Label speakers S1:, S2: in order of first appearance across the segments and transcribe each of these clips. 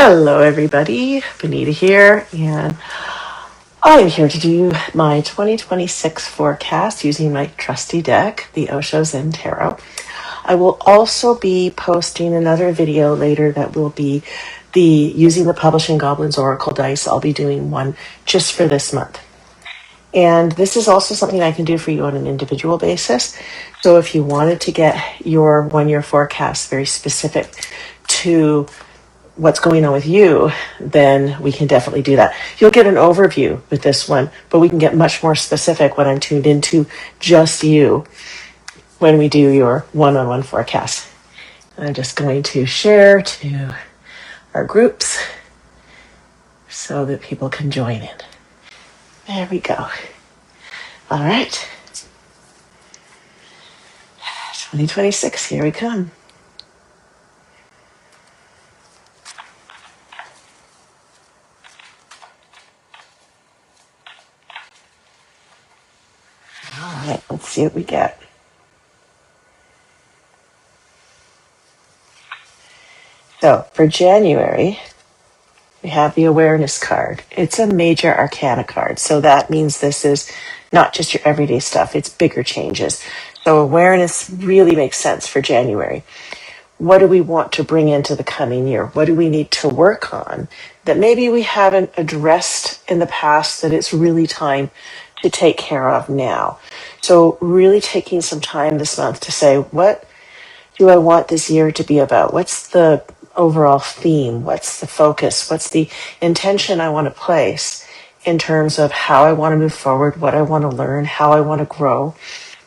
S1: Hello everybody, Benita here, and I'm here to do my 2026 forecast using my trusty deck, the Osho Zen Tarot. I will also be posting another video later that will be using the Publishing Goblins Oracle dice. I'll be doing one just for this month. And this is also something I can do for you on an individual basis. So if you wanted to get your 1 year forecast very specific to what's going on with you, then we can definitely do that. You'll get an overview with this one, but we can get much more specific when I'm tuned into just you when we do your one-on-one forecast. I'm just going to share to our groups so that people can join in. There we go. All right. 2026, here we come. All right, let's see what we get. So for January, we have the awareness card. It's a major arcana card. So that means this is not just your everyday stuff. It's bigger changes. So awareness really makes sense for January. What do we want to bring into the coming year? What do we need to work on that maybe we haven't addressed in the past that it's really time to take care of now? So really taking some time this month to say, what do I want this year to be about? What's the overall theme? What's the focus? What's the intention I want to place in terms of how I want to move forward, what I want to learn, how I want to grow,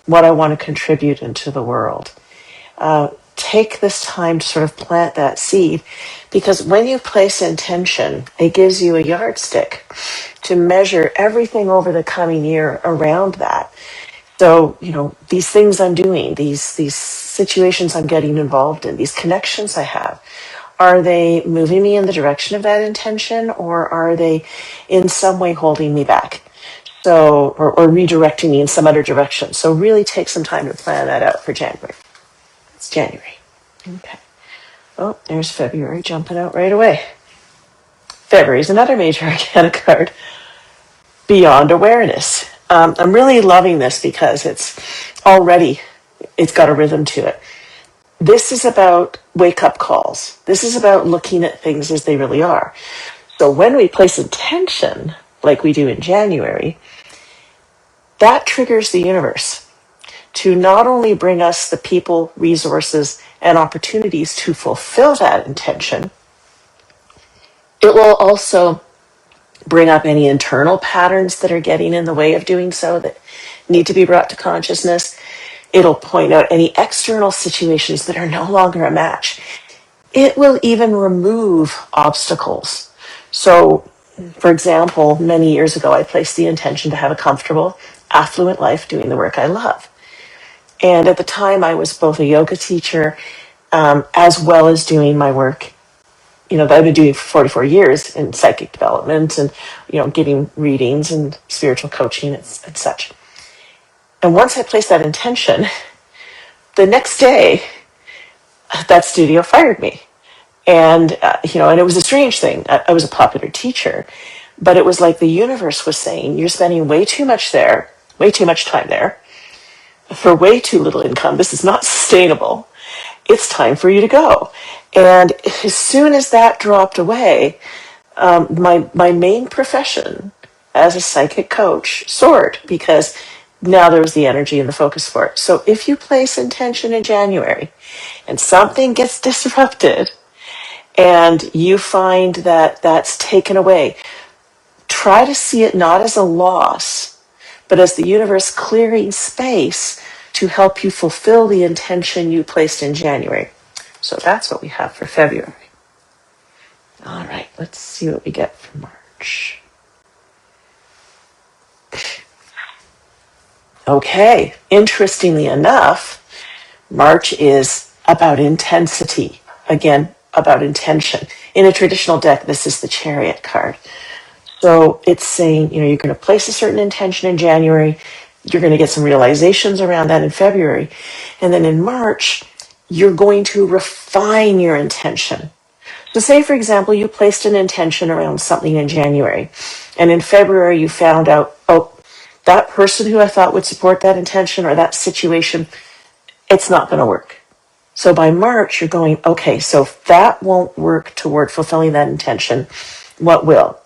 S1: what I want to contribute into the world? Take this time to sort of plant that seed, because when you place intention, it gives you a yardstick to measure everything over the coming year around that. So, these things I'm doing, these situations I'm getting involved in, these connections I have, are they moving me in the direction of that intention, or are they in some way holding me back? So, or redirecting me in some other direction. So really take some time to plan that out for January. It's January. Okay. Oh, there's February jumping out right away. February is another major arcana card. Beyond awareness. I'm really loving this because it's got a rhythm to it. This is about wake-up calls. This is about looking at things as they really are. So when we place intention, like we do in January, that triggers the universe to not only bring us the people, resources, and opportunities to fulfill that intention, it will also bring up any internal patterns that are getting in the way of doing so that need to be brought to consciousness. It'll point out any external situations that are no longer a match. It will even remove obstacles. So, for example, many years ago, I placed the intention to have a comfortable, affluent life doing the work I love. And at the time, I was both a yoga teacher as well as doing my work that I've been doing for 44 years in psychic development and, giving readings and spiritual coaching and such. And once I placed that intention, the next day, that studio fired me. And, and it was a strange thing. I was a popular teacher, but it was like the universe was saying, you're spending way too much time there for way too little income. This is not sustainable. It's time for you to go. And as soon as that dropped away, my main profession as a psychic coach soared, because now there was the energy and the focus for it. So if you place intention in January and something gets disrupted and you find that that's taken away, try to see it not as a loss, but as the universe clearing space to help you fulfill the intention you placed in January. So that's what we have for February. All right, let's see what we get for March. Okay, interestingly enough, March is about intensity. Again, about intention. In a traditional deck, this is the Chariot card. So it's saying, you're going to place a certain intention in January. You're going to get some realizations around that in February. And then in March, you're going to refine your intention. So say, for example, you placed an intention around something in January, and in February you found out, oh, that person who I thought would support that intention or that situation, it's not going to work. So by March, you're going, okay, so if that won't work toward fulfilling that intention, what will?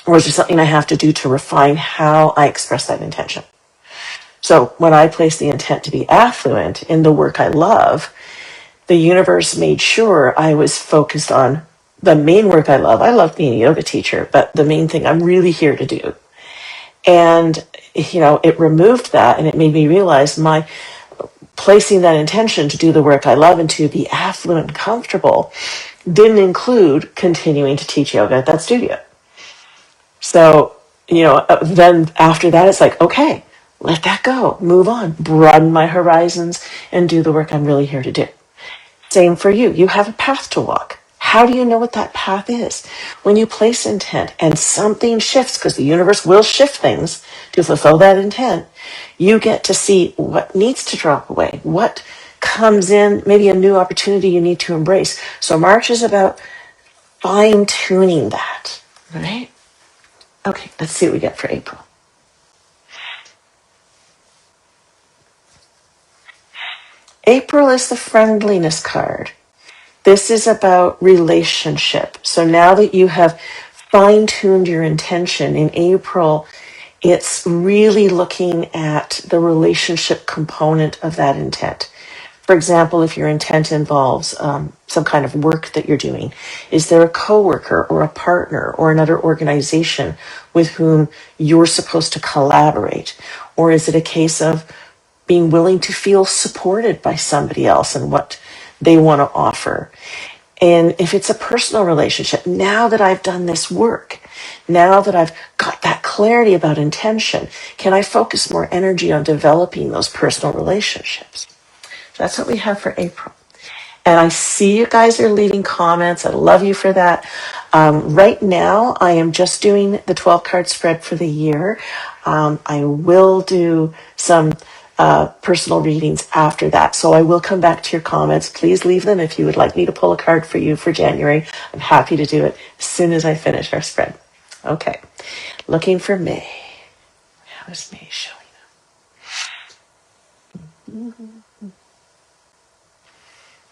S1: Or is there something I have to do to refine how I express that intention? So when I placed the intent to be affluent in the work I love, the universe made sure I was focused on the main work I love. I love being a yoga teacher, but the main thing I'm really here to do. And, it removed that, and it made me realize my placing that intention to do the work I love and to be affluent and comfortable didn't include continuing to teach yoga at that studio. So, then after that, it's like, okay, let that go, move on, broaden my horizons, and do the work I'm really here to do. Same for you. You have a path to walk. How do you know what that path is? When you place intent and something shifts, because the universe will shift things to fulfill that intent, you get to see what needs to drop away, what comes in, maybe a new opportunity you need to embrace. So March is about fine-tuning that, right? Okay, let's see what we get for April. April is the friendliness card. This is about relationship. So now that you have fine-tuned your intention in April, it's really looking at the relationship component of that intent. For example, if your intent involves some kind of work that you're doing, is there a coworker or a partner or another organization with whom you're supposed to collaborate? Or is it a case of being willing to feel supported by somebody else and what they want to offer? And if it's a personal relationship, now that I've done this work, now that I've got that clarity about intention, can I focus more energy on developing those personal relationships? That's what we have for April. And I see you guys are leaving comments. I love you for that. Right now, I am just doing the 12 card spread for the year. I will do some personal readings after that. So I will come back to your comments. Please leave them if you would like me to pull a card for you for January. I'm happy to do it as soon as I finish our spread. Okay, looking for May. How is May showing up?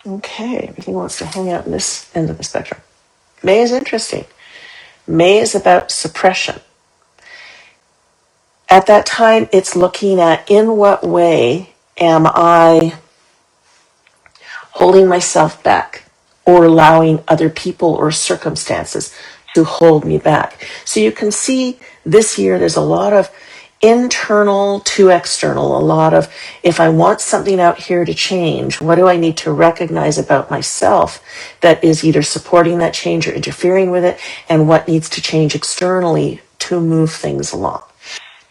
S1: Okay, everything wants to hang out in this end of the spectrum. May is interesting. May is about suppression. At that time, it's looking at in what way am I holding myself back or allowing other people or circumstances to hold me back. So you can see this year there's a lot of internal to external, a lot of if I want something out here to change, what do I need to recognize about myself that is either supporting that change or interfering with it, and what needs to change externally to move things along.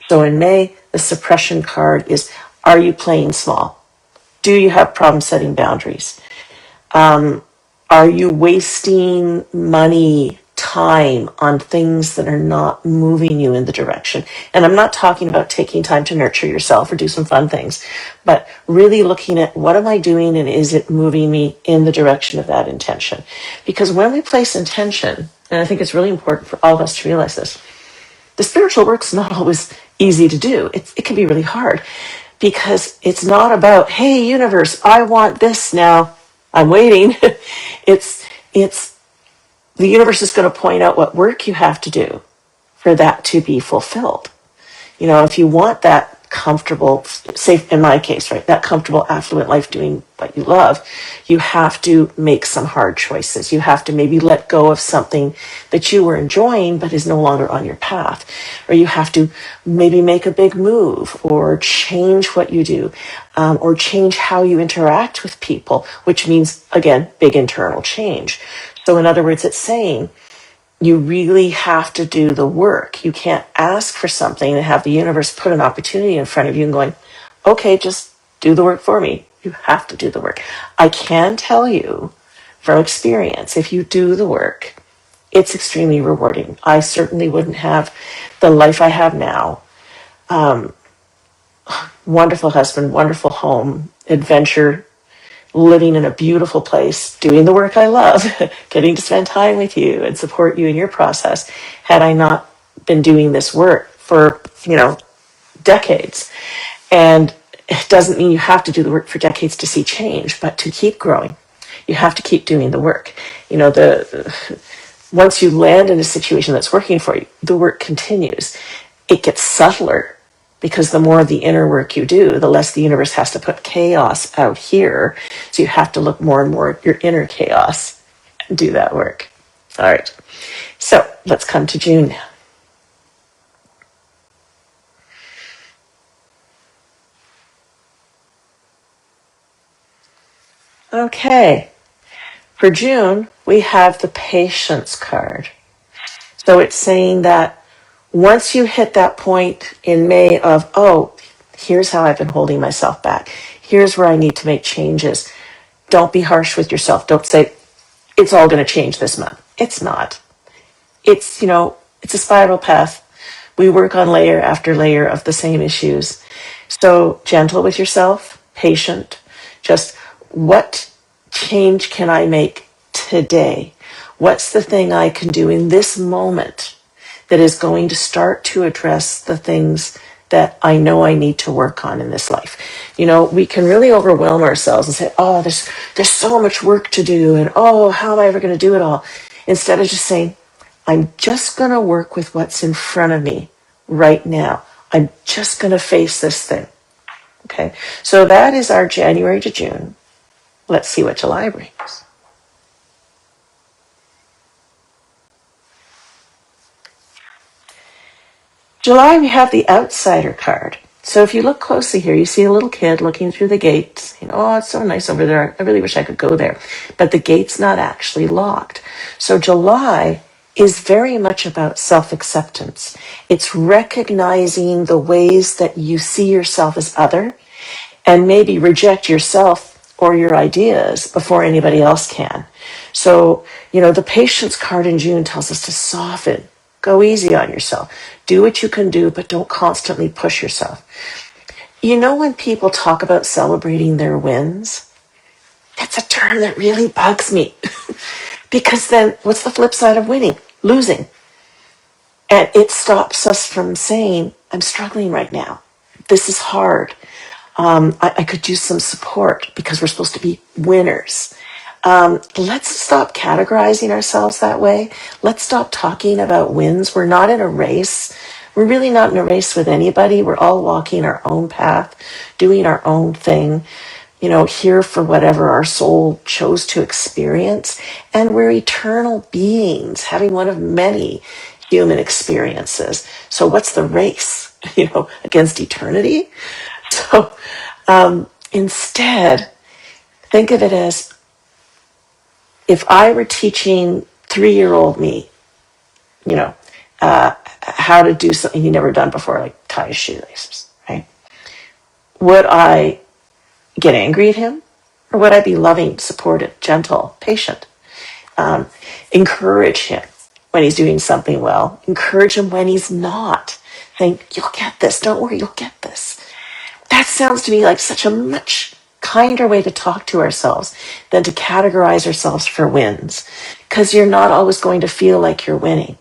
S1: So in May, the suppression card is, are you playing small? Do you have problem setting boundaries? Are you wasting money, time on things that are not moving you in the direction? And I'm not talking about taking time to nurture yourself or do some fun things, but really looking at what am I doing and is it moving me in the direction of that intention? Because when we place intention, and I think it's really important for all of us to realize this, the spiritual work's not always easy to do. It can be really hard because it's not about, hey, universe, I want this now. I'm waiting. it's the universe is going to point out what work you have to do for that to be fulfilled. If you want that comfortable, say in my case, right, that comfortable, affluent life doing what you love, you have to make some hard choices. You have to maybe let go of something that you were enjoying but is no longer on your path. Or you have to maybe make a big move or change what you do, or change how you interact with people, which means, again, big internal change. So in other words, it's saying, you really have to do the work. You can't ask for something and have the universe put an opportunity in front of you and going, okay, just do the work for me. You have to do the work. I can tell you from experience, if you do the work, it's extremely rewarding. I certainly wouldn't have the life I have now. Wonderful husband, wonderful home, adventure, living in a beautiful place, doing the work I love, getting to spend time with you and support you in your process, had I not been doing this work for, decades. And it doesn't mean you have to do the work for decades to see change, but to keep growing, you have to keep doing the work. Once you land in a situation that's working for you, the work continues. It gets subtler because the more of the inner work you do, the less the universe has to put chaos out here. So you have to look more and more at your inner chaos and do that work. All right. So let's come to June now. Okay. For June, we have the Patience card. So it's saying that once you hit that point in May of, oh, here's how I've been holding myself back. Here's where I need to make changes. Don't be harsh with yourself. Don't say, it's all going to change this month. It's not. It's a spiral path. We work on layer after layer of the same issues. So gentle with yourself, patient. Just what change can I make today? What's the thing I can do in this moment that is going to start to address the things that I know I need to work on in this life? We can really overwhelm ourselves and say, oh, there's so much work to do, and oh, how am I ever going to do it all? Instead of just saying, I'm just going to work with what's in front of me right now. I'm just going to face this thing. Okay, so that is our January to June. Let's see what July brings. July, we have the Outsider card. So if you look closely here, you see a little kid looking through the gate, saying, oh, it's so nice over there. I really wish I could go there. But the gate's not actually locked. So July is very much about self-acceptance. It's recognizing the ways that you see yourself as other and maybe reject yourself or your ideas before anybody else can. So, the Patience card in June tells us to soften. Go easy on yourself. Do what you can do, but don't constantly push yourself. When people talk about celebrating their wins, that's a term that really bugs me. Because then what's the flip side of winning? Losing. And it stops us from saying, I'm struggling right now. This is hard. I could use some support because we're supposed to be winners. Let's stop categorizing ourselves that way. Let's stop talking about wins. We're not in a race. We're really not in a race with anybody. We're all walking our own path, doing our own thing, here for whatever our soul chose to experience. And we're eternal beings having one of many human experiences. So what's the race, against eternity? So instead, think of it as if I were teaching 3-year-old me, how to do something he'd never done before, like tie his shoelaces, right? Would I get angry at him? Or would I be loving, supportive, gentle, patient? Encourage him when he's doing something well. Encourage him when he's not. Think, you'll get this. Don't worry, you'll get this. That sounds to me like such a much kinder way to talk to ourselves than to categorize ourselves for wins, because you're not always going to feel like you're winning.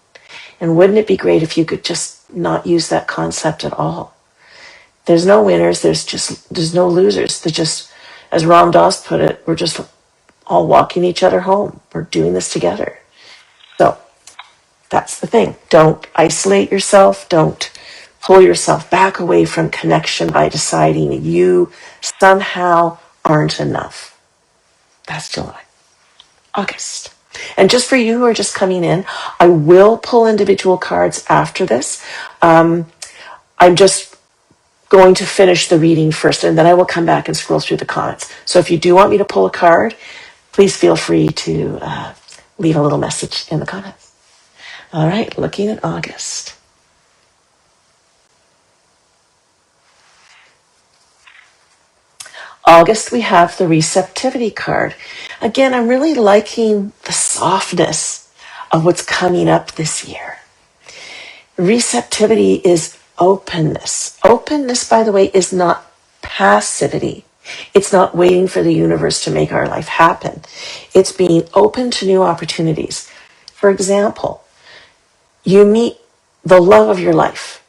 S1: And wouldn't it be great if you could just not use that concept at all? There's no winners. There's no losers. They're just, as Ram Dass put it, we're just all walking each other home. We're doing this together. So that's the thing. Don't isolate yourself. Don't pull yourself back away from connection by deciding you somehow aren't enough. That's July. August. And just for you who are just coming in, I will pull individual cards after this. I'm just going to finish the reading first, and then I will come back and scroll through the comments. So if you do want me to pull a card, please feel free to leave a little message in the comments. All right, looking at August. August, we have the Receptivity card. Again, I'm really liking the softness of what's coming up this year. Receptivity is openness. Openness, by the way, is not passivity. It's not waiting for the universe to make our life happen. It's being open to new opportunities. For example, you meet the love of your life.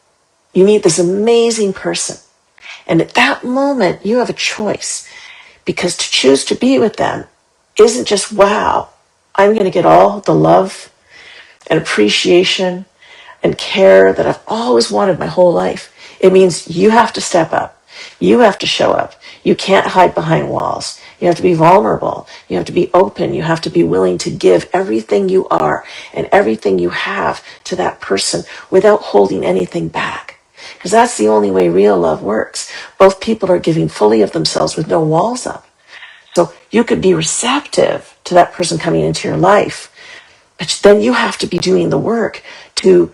S1: You meet this amazing person. And at that moment, you have a choice, because to choose to be with them isn't just, wow, I'm going to get all the love and appreciation and care that I've always wanted my whole life. It means you have to step up. You have to show up. You can't hide behind walls. You have to be vulnerable. You have to be open. You have to be willing to give everything you are and everything you have to that person without holding anything back. Because that's the only way real love works. Both people are giving fully of themselves with no walls up. So you could be receptive to that person coming into your life, but then you have to be doing the work to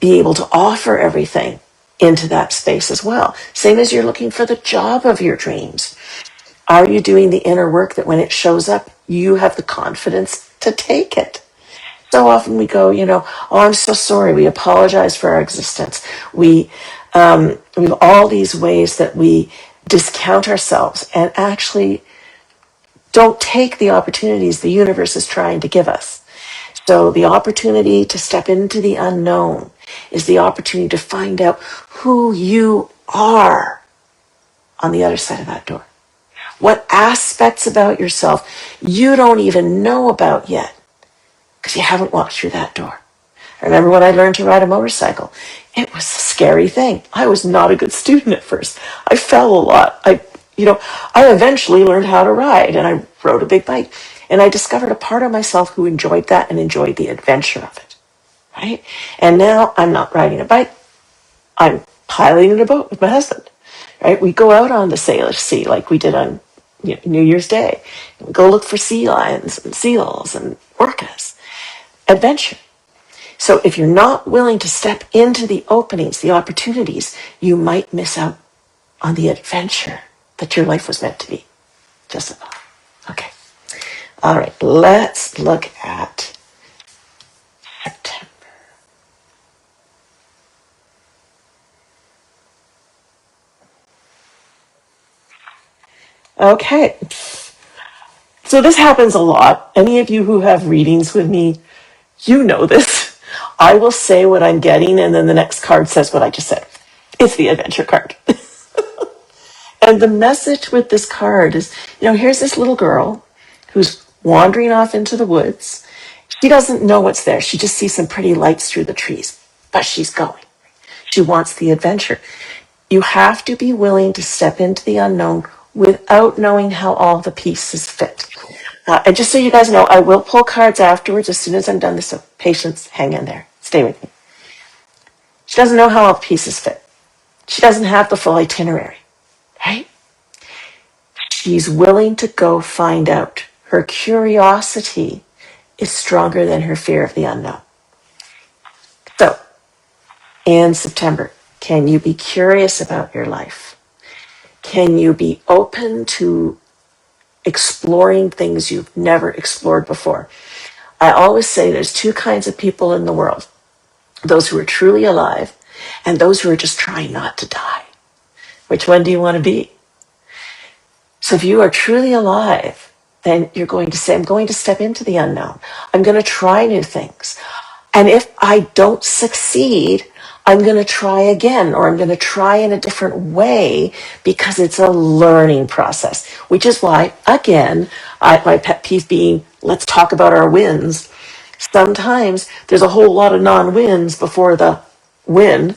S1: be able to offer everything into that space as well. Same as you're looking for the job of your dreams. Are you doing the inner work that when it shows up, you have the confidence to take it? So often we go, oh, I'm so sorry. We apologize for our existence. We have all these ways that we discount ourselves and actually don't take the opportunities the universe is trying to give us. So the opportunity to step into the unknown is the opportunity to find out who you are on the other side of that door. What aspects about yourself you don't even know about yet because you haven't walked through that door. I remember when I learned to ride a motorcycle. It was a scary thing. I was not a good student at first. I fell a lot. I eventually learned how to ride, and I rode a big bike. And I discovered a part of myself who enjoyed that and enjoyed the adventure of it, right? And now I'm not riding a bike. I'm piloting a boat with my husband, right? We go out on the Salish Sea like we did on New Year's Day. We go look for sea lions and seals and orcas. Adventure. So if you're not willing to step into the openings, the opportunities, you might miss out on the adventure that your life was meant to be. Just a thought. Okay. All right. Let's look at September. Okay. So this happens a lot. Any of you who have readings with me, you know this. I will say what I'm getting, and then the next card says what I just said. It's the adventure card. And the message with this card is, here's this little girl who's wandering off into the woods. She doesn't know what's there. She just sees some pretty lights through the trees, but she's going. She wants the adventure. You have to be willing to step into the unknown without knowing how all the pieces fit. And just so you guys know, I will pull cards afterwards as soon as I'm done this. So patience, hang in there. Stay with me. She doesn't know how all the pieces fit. She doesn't have the full itinerary, right? She's willing to go find out. Her curiosity is stronger than her fear of the unknown. So, in September, can you be curious about your life? Can you be open to exploring things you've never explored before? I always say there's two kinds of people in the world. Those who are truly alive and those who are just trying not to die. Which one do you want to be? So if you are truly alive, then you're going to say, I'm going to step into the unknown. I'm going to try new things. And if I don't succeed, I'm going to try again, or I'm going to try in a different way, because it's a learning process, which is why, again, my pet peeve being, let's talk about our wins. Sometimes there's a whole lot of non-wins before the win.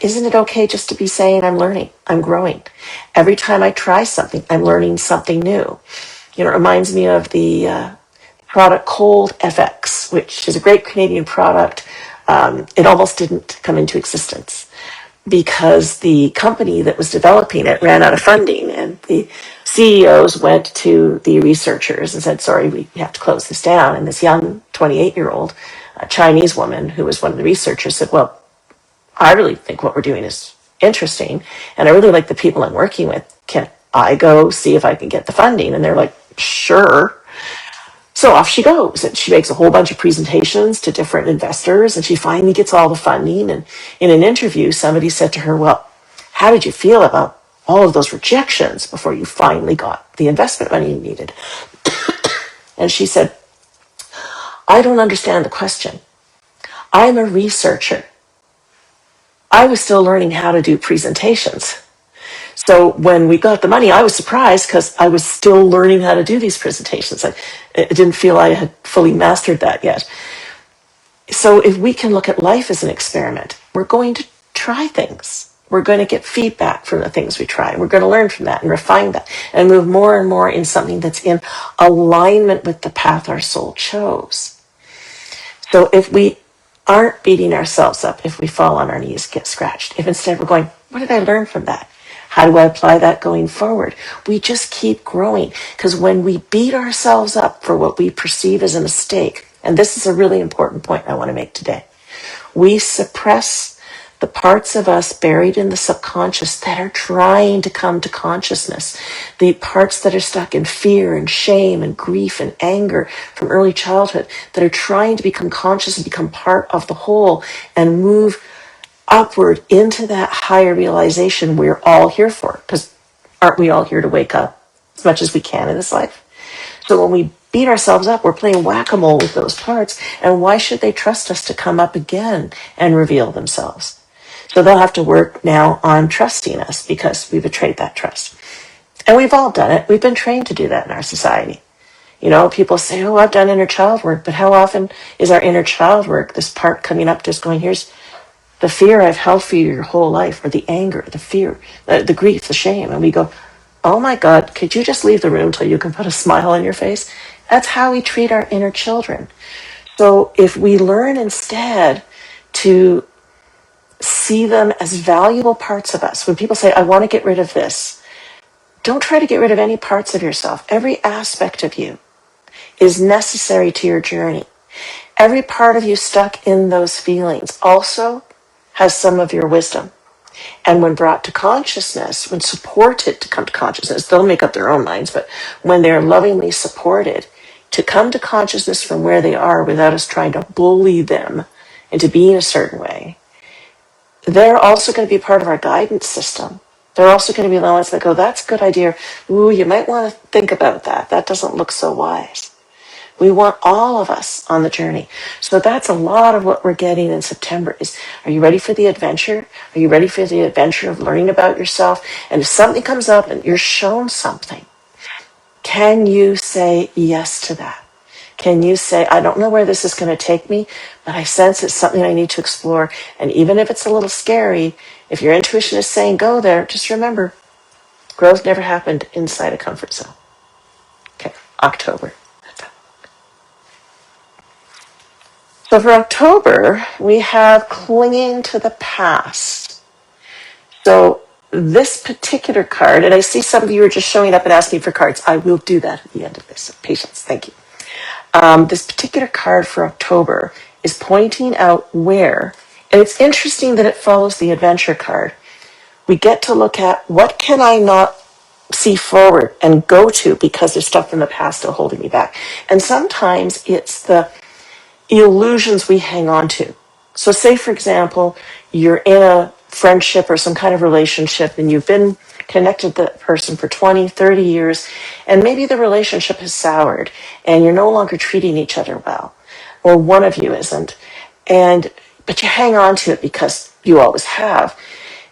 S1: Isn't it okay just to be saying, I'm learning, I'm growing? Every time I try something, I'm learning something new. It reminds me of the product Cold FX, which is a great Canadian product. It almost didn't come into existence because the company that was developing it ran out of funding, and the CEOs went to the researchers and said, sorry, we have to close this down. And this young 28-year-old Chinese woman who was one of the researchers said, well, I really think what we're doing is interesting, and I really like the people I'm working with. Can I go see if I can get the funding? And they're like, sure. So off she goes, and she makes a whole bunch of presentations to different investors, and she finally gets all the funding. And in an interview, somebody said to her, well, how did you feel about all of those rejections before you finally got the investment money you needed. And she said, I don't understand the question. I'm a researcher. I was still learning how to do presentations. So when we got the money, I was surprised because I was still learning how to do these presentations. I didn't feel I had fully mastered that yet. So if we can look at life as an experiment, we're going to try things. We're going to get feedback from the things we try. We're going to learn from that and refine that and move more and more in something that's in alignment with the path our soul chose. So if we aren't beating ourselves up, if we fall on our knees, get scratched, if instead we're going, what did I learn from that? How do I apply that going forward? We just keep growing, because when we beat ourselves up for what we perceive as a mistake, and this is a really important point I want to make today, we suppress the parts of us buried in the subconscious that are trying to come to consciousness, the parts that are stuck in fear and shame and grief and anger from early childhood that are trying to become conscious and become part of the whole and move upward into that higher realization we're all here for. Because aren't we all here to wake up as much as we can in this life? So when we beat ourselves up, we're playing whack-a-mole with those parts. And why should they trust us to come up again and reveal themselves? So they'll have to work now on trusting us because we betrayed that trust. And we've all done it. We've been trained to do that in our society. You know, people say, oh, I've done inner child work. But how often is our inner child work, this part coming up just going, here's the fear I've held for you your whole life, or the anger, the fear, the grief, the shame. And we go, oh my God, could you just leave the room till you can put a smile on your face? That's how we treat our inner children. So if we learn instead to see them as valuable parts of us, when people say, I want to get rid of this, don't try to get rid of any parts of yourself. Every aspect of you is necessary to your journey. Every part of you stuck in those feelings also has some of your wisdom. And when brought to consciousness, when supported to come to consciousness, they'll make up their own minds, but when they're lovingly supported to come to consciousness from where they are without us trying to bully them into being a certain way, they're also going to be part of our guidance system. They're also going to be the ones that go, that's a good idea. Ooh, you might want to think about that. That doesn't look so wise. We want all of us on the journey. So that's a lot of what we're getting in September is, are you ready for the adventure? Are you ready for the adventure of learning about yourself? And if something comes up and you're shown something, can you say yes to that? Can you say, I don't know where this is going to take me, but I sense it's something I need to explore. And even if it's a little scary, if your intuition is saying go there, just remember, growth never happened inside a comfort zone. Okay, October. So for October, we have clinging to the past. So this particular card, and I see some of you are just showing up and asking for cards. I will do that at the end of this. So patience, thank you. This particular card for October is pointing out where, and it's interesting that it follows the adventure card. We get to look at what can I not see forward and go to because there's stuff in the past still holding me back. And sometimes it's the illusions we hang on to. So say, for example, you're in a friendship or some kind of relationship and you've been connected to that person for 20, 30 years, and maybe the relationship has soured and you're no longer treating each other well, or one of you isn't, but you hang on to it because you always have.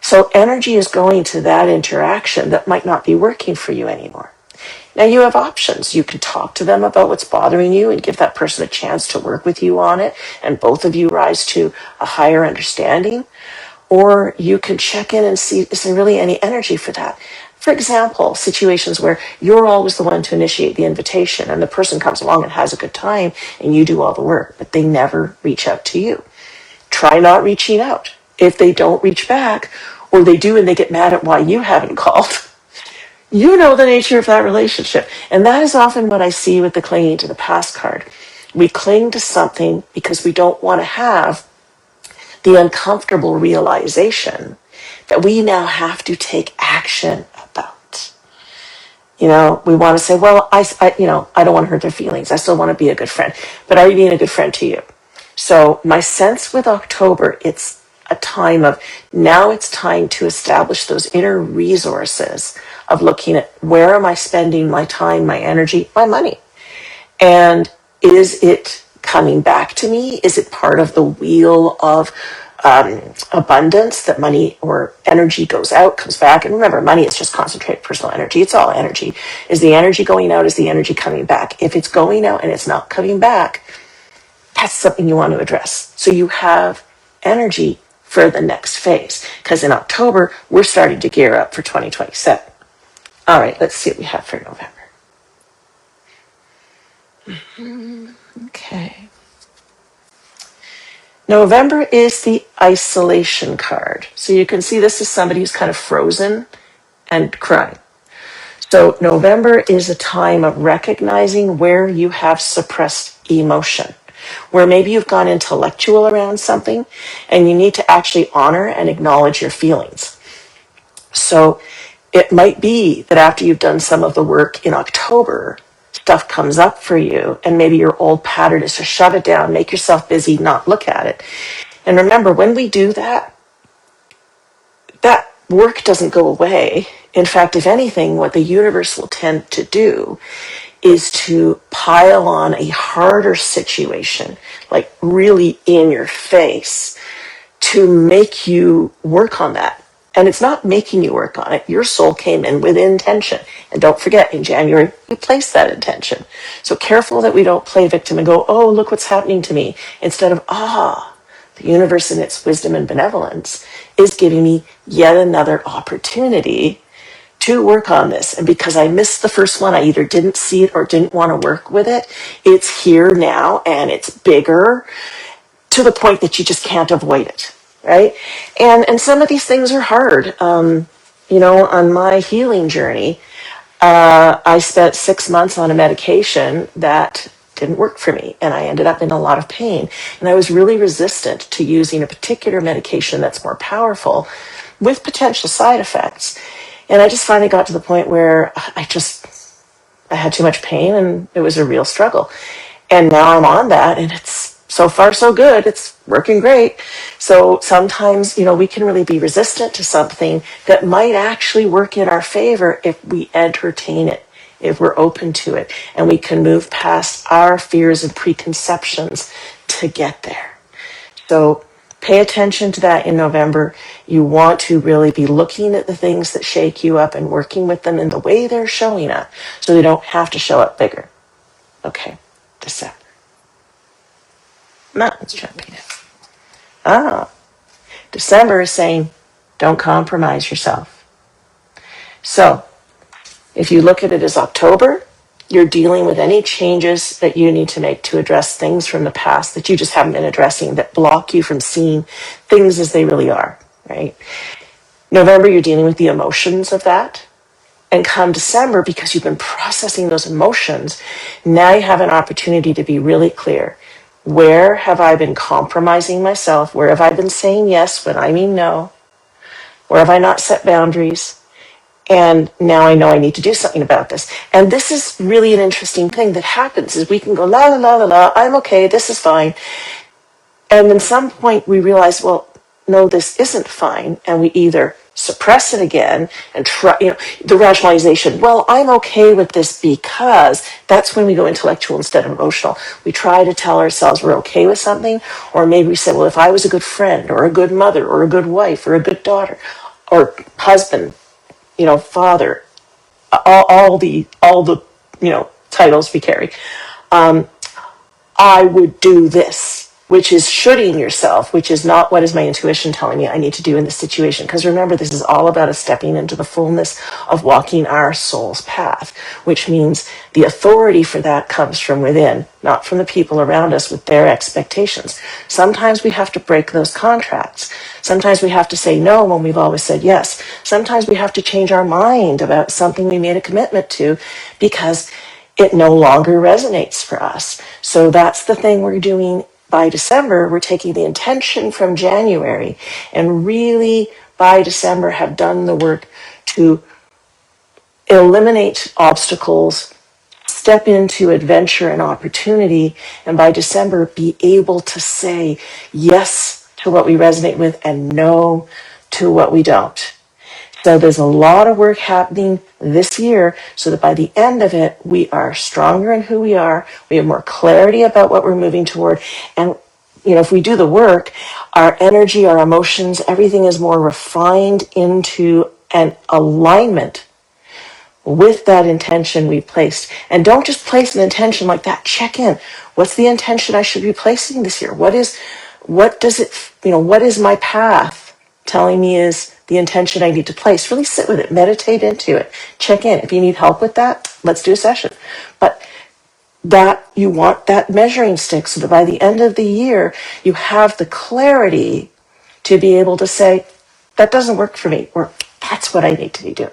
S1: So energy is going to that interaction that might not be working for you anymore. Now you have options. You can talk to them about what's bothering you and give that person a chance to work with you on it, and both of you rise to a higher understanding. Or you can check in and see, is there really any energy for that? For example, situations where you're always the one to initiate the invitation and the person comes along and has a good time and you do all the work, but they never reach out to you. Try not reaching out. If they don't reach back, or they do and they get mad at why you haven't called, you know the nature of that relationship. And that is often what I see with the clinging to the past card. We cling to something because we don't want to have the uncomfortable realization that we now have to take action about. You know, we want to say, well, I don't want to hurt their feelings. I still want to be a good friend. But are you being a good friend to you? So my sense with October, a time of, now it's time to establish those inner resources of looking at, where am I spending my time, my energy, my money? And is it coming back to me? Is it part of the wheel of abundance, that money or energy goes out, comes back? And remember, money is just concentrated personal energy. It's all energy. Is the energy going out? Is the energy coming back? If it's going out and it's not coming back, that's something you want to address. So you have energy for the next phase. Because in October, we're starting to gear up for 2027. All right, let's see what we have for November. Okay. November is the isolation card. So you can see this is somebody who's kind of frozen and crying. So November is a time of recognizing where you have suppressed emotion, where maybe you've gone intellectual around something and you need to actually honor and acknowledge your feelings. So it might be that after you've done some of the work in October, stuff comes up for you, and maybe your old pattern is to shut it down, make yourself busy, not look at it. And remember, when we do that, that work doesn't go away. In fact, if anything, what the universe will tend to do is to pile on a harder situation, like really in your face, to make you work on that. And it's not making you work on it. Your soul came in with intention. And don't forget, in January, you placed that intention. So careful that we don't play victim and go, oh, look what's happening to me. Instead of, the universe in its wisdom and benevolence is giving me yet another opportunity to work on this. And because I missed the first one, I either didn't see it or didn't want to work with it. It's here now, and it's bigger to the point that you just can't avoid it. Right? And some of these things are hard. On my healing journey, I spent 6 months on a medication that didn't work for me, and I ended up in a lot of pain. And I was really resistant to using a particular medication that's more powerful with potential side effects. And I just finally got to the point where I had too much pain, and it was a real struggle. And now I'm on that, and it's so far so good. It's working great. So sometimes, we can really be resistant to something that might actually work in our favor if we entertain it, if we're open to it, and we can move past our fears and preconceptions to get there. So pay attention to that in November. You want to really be looking at the things that shake you up and working with them in the way they're showing up, so they don't have to show up bigger. Okay, December. Mountains jumping in. December is saying, don't compromise yourself. So, if you look at it as October, you're dealing with any changes that you need to make to address things from the past that you just haven't been addressing, that block you from seeing things as they really are, right? November, you're dealing with the emotions of that. And come December, because you've been processing those emotions, now you have an opportunity to be really clear. Where have I been compromising myself? Where have I been saying yes when I mean no? Where have I not set boundaries? And now I know I need to do something about this. And this is really an interesting thing that happens, is we can go, la, la, la, la, la, I'm okay, this is fine. And then some point we realize, well, no, this isn't fine. And we either suppress it again and try, the rationalization, well, I'm okay with this because, that's when we go intellectual instead of emotional. We try to tell ourselves we're okay with something, or maybe we say, well, if I was a good friend or a good mother or a good wife or a good daughter or husband, father, all the titles we carry, I would do this, which is shoulding yourself, which is not what is my intuition telling me I need to do in this situation. Because remember, this is all about us stepping into the fullness of walking our soul's path, which means the authority for that comes from within, not from the people around us with their expectations. Sometimes we have to break those contracts. Sometimes we have to say no when we've always said yes. Sometimes we have to change our mind about something we made a commitment to because it no longer resonates for us. So that's the thing we're doing. By December, we're taking the intention from January and really by December have done the work to eliminate obstacles, step into adventure and opportunity, and by December be able to say yes to what we resonate with and no to what we don't. So there's a lot of work happening this year so that by the end of it, we are stronger in who we are. We have more clarity about what we're moving toward. And, if we do the work, our energy, our emotions, everything is more refined into an alignment with that intention we placed. And don't just place an intention like that. Check in. What's the intention I should be placing this year? What is my path telling me is the intention I need to place? Really sit with it, meditate into it, check in. If you need help with that, let's do a session. But that you want that measuring stick so that by the end of the year, you have the clarity to be able to say, that doesn't work for me, or that's what I need to be doing.